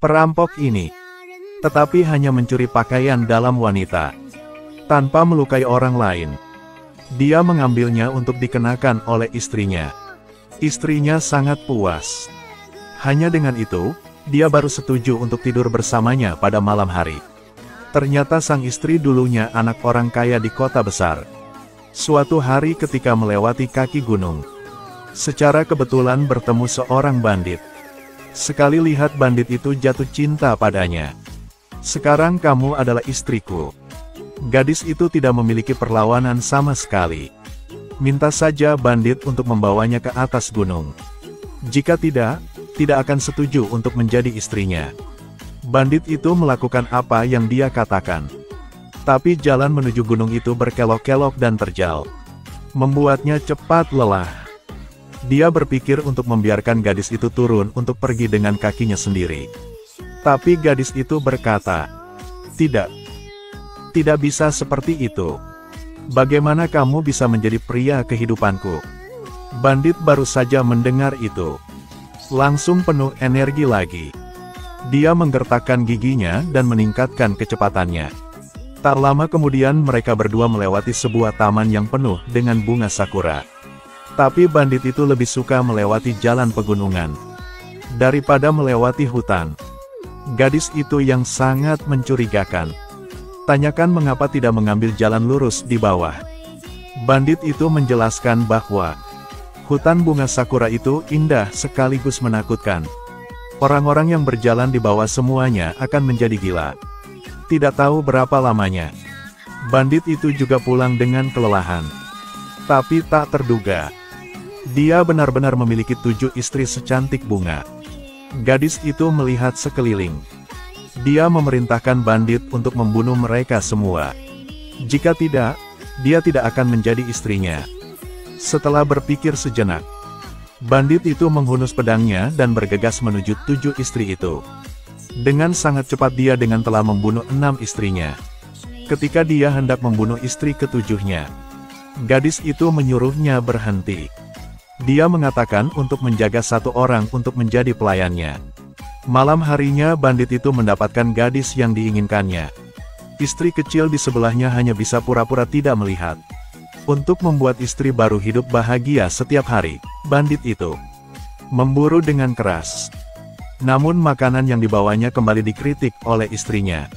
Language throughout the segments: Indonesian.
Perampok ini, tetapi hanya mencuri pakaian dalam wanita, tanpa melukai orang lain. Dia mengambilnya untuk dikenakan oleh istrinya. Istrinya sangat puas. Hanya dengan itu, dia baru setuju untuk tidur bersamanya pada malam hari. Ternyata sang istri dulunya anak orang kaya di kota besar. Suatu hari ketika melewati kaki gunung, secara kebetulan bertemu seorang bandit. Sekali lihat bandit itu jatuh cinta padanya. "Sekarang kamu adalah istriku." Gadis itu tidak memiliki perlawanan sama sekali. Minta saja bandit untuk membawanya ke atas gunung. Jika tidak akan setuju untuk menjadi istrinya. Bandit itu melakukan apa yang dia katakan. Tapi jalan menuju gunung itu berkelok-kelok dan terjal, membuatnya cepat lelah. Dia berpikir untuk membiarkan gadis itu turun untuk pergi dengan kakinya sendiri. Tapi gadis itu berkata, Tidak bisa seperti itu. Bagaimana kamu bisa menjadi pria kehidupanku?" Bandit baru saja mendengar itu, langsung penuh energi lagi. Dia menggertakkan giginya dan meningkatkan kecepatannya. Tak lama kemudian mereka berdua melewati sebuah taman yang penuh dengan bunga sakura. Tapi bandit itu lebih suka melewati jalan pegunungan daripada melewati hutan. Gadis itu yang sangat mencurigakan. Tanyakan mengapa tidak mengambil jalan lurus di bawah. Bandit itu menjelaskan bahwa hutan bunga sakura itu indah sekaligus menakutkan. Orang-orang yang berjalan di bawah semuanya akan menjadi gila. Tidak tahu berapa lamanya, bandit itu juga pulang dengan kelelahan. Tapi tak terduga, dia benar-benar memiliki 7 istri secantik bunga. Gadis itu melihat sekeliling. Dia memerintahkan bandit untuk membunuh mereka semua. Jika tidak, dia tidak akan menjadi istrinya. Setelah berpikir sejenak, bandit itu menghunus pedangnya dan bergegas menuju 7 istri itu. Dengan sangat cepat dia telah membunuh 6 istrinya. Ketika dia hendak membunuh istri ketujuhnya, gadis itu menyuruhnya berhenti. Dia mengatakan untuk menjaga 1 orang untuk menjadi pelayannya. Malam harinya bandit itu mendapatkan gadis yang diinginkannya. Istri kecil di sebelahnya hanya bisa pura-pura tidak melihat. Untuk membuat istri baru hidup bahagia setiap hari, bandit itu memburu dengan keras. Namun makanan yang dibawanya kembali dikritik oleh istrinya.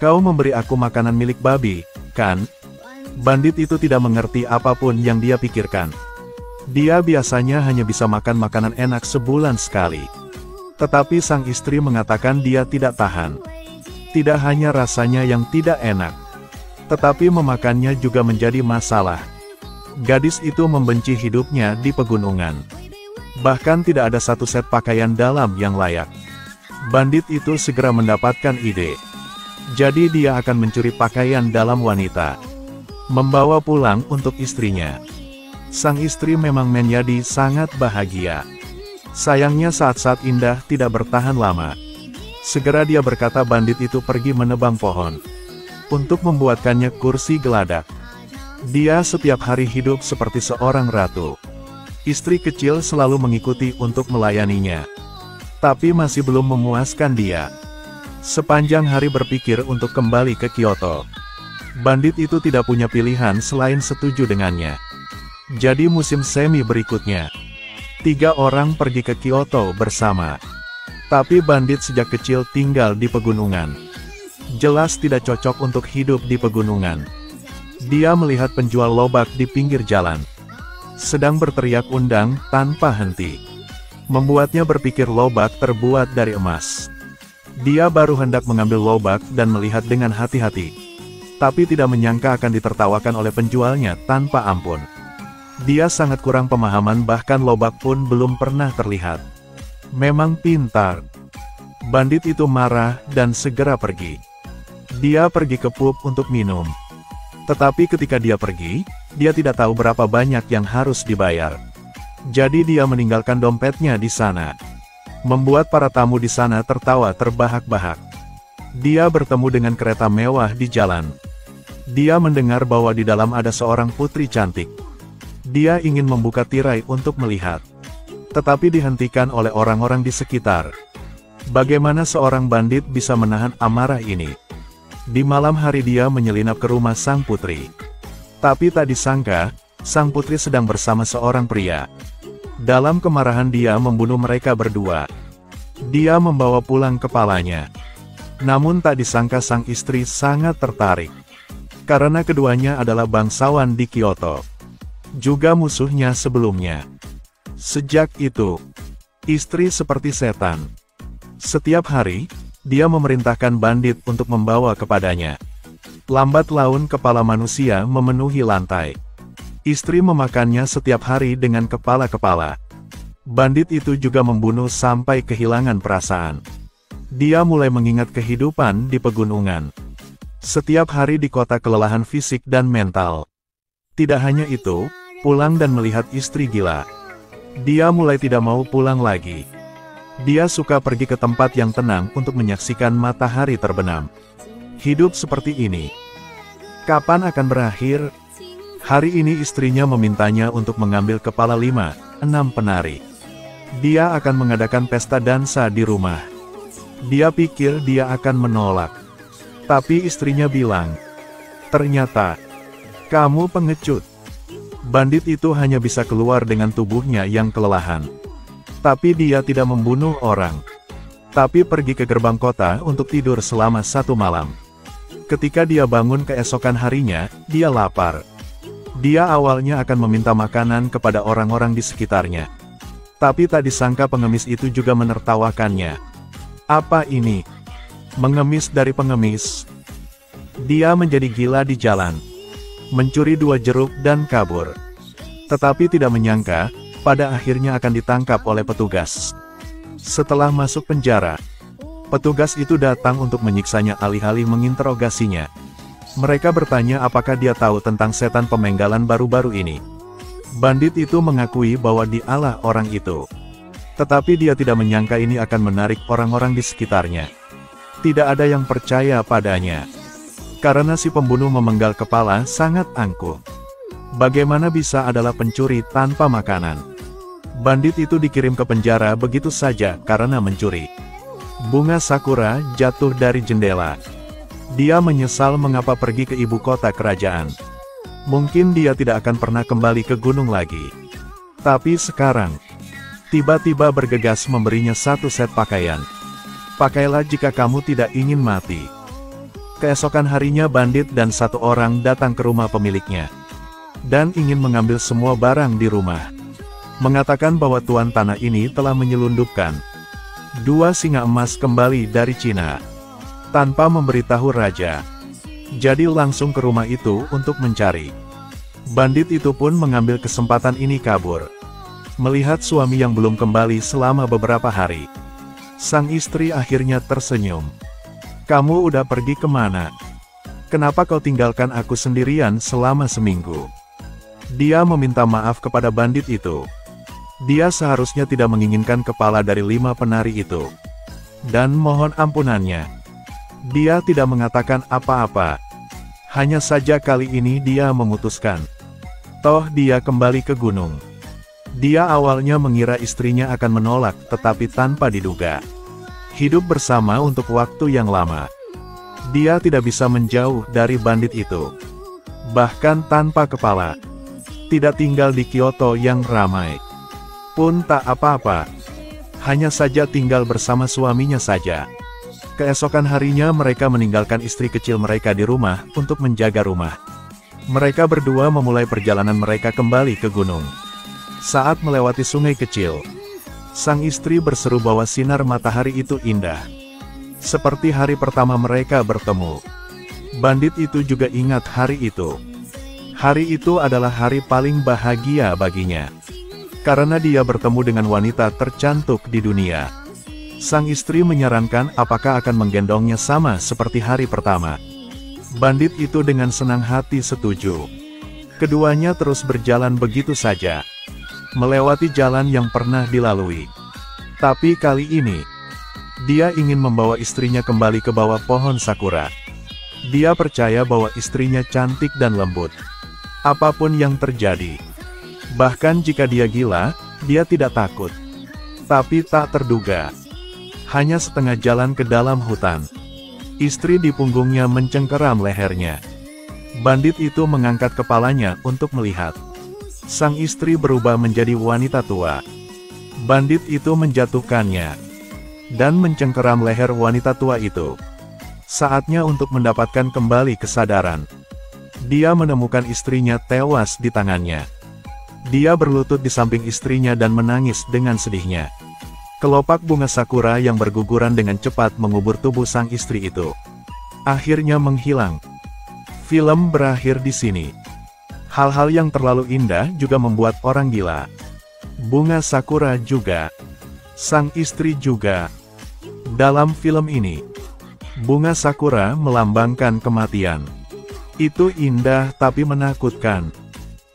"Kau memberi aku makanan milik babi, kan?" Bandit itu tidak mengerti apapun yang dia pikirkan. Dia biasanya hanya bisa makan makanan enak sebulan sekali. Tetapi sang istri mengatakan dia tidak tahan. Tidak hanya rasanya yang tidak enak, tetapi memakannya juga menjadi masalah. Gadis itu membenci hidupnya di pegunungan. Bahkan tidak ada 1 set pakaian dalam yang layak. Bandit itu segera mendapatkan ide. Jadi dia akan mencuri pakaian dalam wanita, membawa pulang untuk istrinya. Sang istri memang menjadi sangat bahagia. Sayangnya saat-saat indah tidak bertahan lama. Segera dia berkata bandit itu pergi menebang pohon untuk membuatkannya kursi geladak. Dia setiap hari hidup seperti seorang ratu. Istri kecil selalu mengikuti untuk melayaninya. Tapi masih belum memuaskan dia. Sepanjang hari berpikir untuk kembali ke Kyoto. Bandit itu tidak punya pilihan selain setuju dengannya. Jadi musim semi berikutnya, 3 orang pergi ke Kyoto bersama. Tapi bandit sejak kecil tinggal di pegunungan. Jelas tidak cocok untuk hidup di pegunungan. Dia melihat penjual lobak di pinggir jalan sedang berteriak undang tanpa henti. Membuatnya berpikir lobak terbuat dari emas. Dia baru hendak mengambil lobak dan melihat dengan hati-hati. Tapi tidak menyangka akan ditertawakan oleh penjualnya tanpa ampun. Dia sangat kurang pemahaman, bahkan lobak pun belum pernah terlihat. Memang pintar. Bandit itu marah dan segera pergi. Dia pergi ke pub untuk minum. Tetapi ketika dia pergi, dia tidak tahu berapa banyak yang harus dibayar. Jadi dia meninggalkan dompetnya di sana. Membuat para tamu di sana tertawa terbahak-bahak. Dia bertemu dengan kereta mewah di jalan. Dia mendengar bahwa di dalam ada seorang putri cantik. Dia ingin membuka tirai untuk melihat, tetapi dihentikan oleh orang-orang di sekitar. Bagaimana seorang bandit bisa menahan amarah ini? Di malam hari dia menyelinap ke rumah sang putri. Tapi tak disangka, sang putri sedang bersama seorang pria. Dalam kemarahan dia membunuh mereka berdua. Dia membawa pulang kepalanya. Namun tak disangka sang istri sangat tertarik. Karena keduanya adalah bangsawan di Kyoto. Juga musuhnya sebelumnya. Sejak itu, istri seperti setan. Setiap hari, dia memerintahkan bandit untuk membawa kepadanya. Lambat laun kepala manusia memenuhi lantai. Istri memakannya setiap hari dengan kepala-kepala. Bandit itu juga membunuh sampai kehilangan perasaan. Dia mulai mengingat kehidupan di pegunungan. Setiap hari di kota kelelahan fisik dan mental. Tidak hanya itu, pulang dan melihat istri gila. Dia mulai tidak mau pulang lagi. Dia suka pergi ke tempat yang tenang untuk menyaksikan matahari terbenam. Hidup seperti ini. Kapan akan berakhir? Hari ini istrinya memintanya untuk mengambil kepala 5-6 penari. Dia akan mengadakan pesta dansa di rumah. Dia pikir dia akan menolak. Tapi istrinya bilang, "Ternyata, kamu pengecut." Bandit itu hanya bisa keluar dengan tubuhnya yang kelelahan. Tapi dia tidak membunuh orang. Tapi pergi ke gerbang kota untuk tidur selama 1 malam. Ketika dia bangun keesokan harinya, dia lapar. Dia awalnya akan meminta makanan kepada orang-orang di sekitarnya. Tapi tak disangka pengemis itu juga menertawakannya. Apa ini? Mengemis dari pengemis. Dia menjadi gila di jalan. Mencuri 2 jeruk dan kabur. Tetapi tidak menyangka, pada akhirnya akan ditangkap oleh petugas. Setelah masuk penjara, petugas itu datang untuk menyiksanya alih-alih menginterogasinya. Mereka bertanya apakah dia tahu tentang setan pemenggalan baru-baru ini. Bandit itu mengakui bahwa dialah orang itu. Tetapi dia tidak menyangka ini akan menarik orang-orang di sekitarnya. Tidak ada yang percaya padanya. Karena si pembunuh memenggal kepala sangat angkuh. Bagaimana bisa adalah pencuri tanpa makanan? Bandit itu dikirim ke penjara begitu saja karena mencuri. Bunga sakura jatuh dari jendela. Dia menyesal mengapa pergi ke ibu kota kerajaan. Mungkin dia tidak akan pernah kembali ke gunung lagi. Tapi sekarang, tiba-tiba bergegas memberinya 1 set pakaian. Pakailah jika kamu tidak ingin mati. Keesokan harinya bandit dan 1 orang datang ke rumah pemiliknya. Dan ingin mengambil semua barang di rumah. Mengatakan bahwa tuan tanah ini telah menyelundupkan 2 singa emas kembali dari Cina. Tanpa memberitahu raja. Jadi langsung ke rumah itu untuk mencari. Bandit itu pun mengambil kesempatan ini kabur. Melihat suami yang belum kembali selama beberapa hari. Sang istri akhirnya tersenyum. "Kamu udah pergi kemana? Kenapa kau tinggalkan aku sendirian selama seminggu?" Dia meminta maaf kepada bandit itu. Dia seharusnya tidak menginginkan kepala dari 5 penari itu. Dan mohon ampunannya. Dia tidak mengatakan apa-apa. Hanya saja kali ini dia memutuskan. Toh dia kembali ke gunung. Dia awalnya mengira istrinya akan menolak, tetapi tanpa diduga. Hidup bersama untuk waktu yang lama. Dia tidak bisa menjauh dari bandit itu. Bahkan tanpa kepala. Tidak tinggal di Kyoto yang ramai. Pun tak apa-apa. Hanya saja tinggal bersama suaminya saja. Keesokan harinya mereka meninggalkan istri kecil mereka di rumah untuk menjaga rumah. Mereka berdua memulai perjalanan mereka kembali ke gunung. Saat melewati sungai kecil, sang istri berseru bahwa sinar matahari itu indah. Seperti hari pertama mereka bertemu. Bandit itu juga ingat hari itu. Hari itu adalah hari paling bahagia baginya. Karena dia bertemu dengan wanita tercantik di dunia. Sang istri menyarankan apakah akan menggendongnya sama seperti hari pertama. Bandit itu dengan senang hati setuju. Keduanya terus berjalan begitu saja. Melewati jalan yang pernah dilalui. Tapi kali ini, dia ingin membawa istrinya kembali ke bawah pohon sakura. Dia percaya bahwa istrinya cantik dan lembut. Apapun yang terjadi. Bahkan jika dia gila, dia tidak takut. Tapi tak terduga. Hanya setengah jalan ke dalam hutan. Istri di punggungnya mencengkeram lehernya. Bandit itu mengangkat kepalanya untuk melihat. Sang istri berubah menjadi wanita tua. Bandit itu menjatuhkannya dan mencengkeram leher wanita tua itu. Saatnya untuk mendapatkan kembali kesadaran. Dia menemukan istrinya tewas di tangannya. Dia berlutut di samping istrinya dan menangis dengan sedihnya. Kelopak bunga sakura yang berguguran dengan cepat mengubur tubuh sang istri itu. Akhirnya menghilang. Film berakhir di sini. Hal-hal yang terlalu indah juga membuat orang gila. Bunga sakura juga. Sang istri juga. Dalam film ini, bunga sakura melambangkan kematian. Itu indah tapi menakutkan.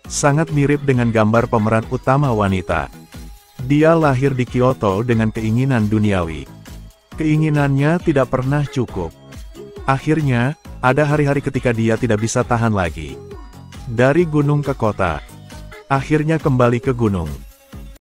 Sangat mirip dengan gambar pemeran utama wanita. Dia lahir di Kyoto dengan keinginan duniawi. Keinginannya tidak pernah cukup. Akhirnya, ada hari-hari ketika dia tidak bisa tahan lagi. Dari gunung ke kota. Akhirnya kembali ke gunung.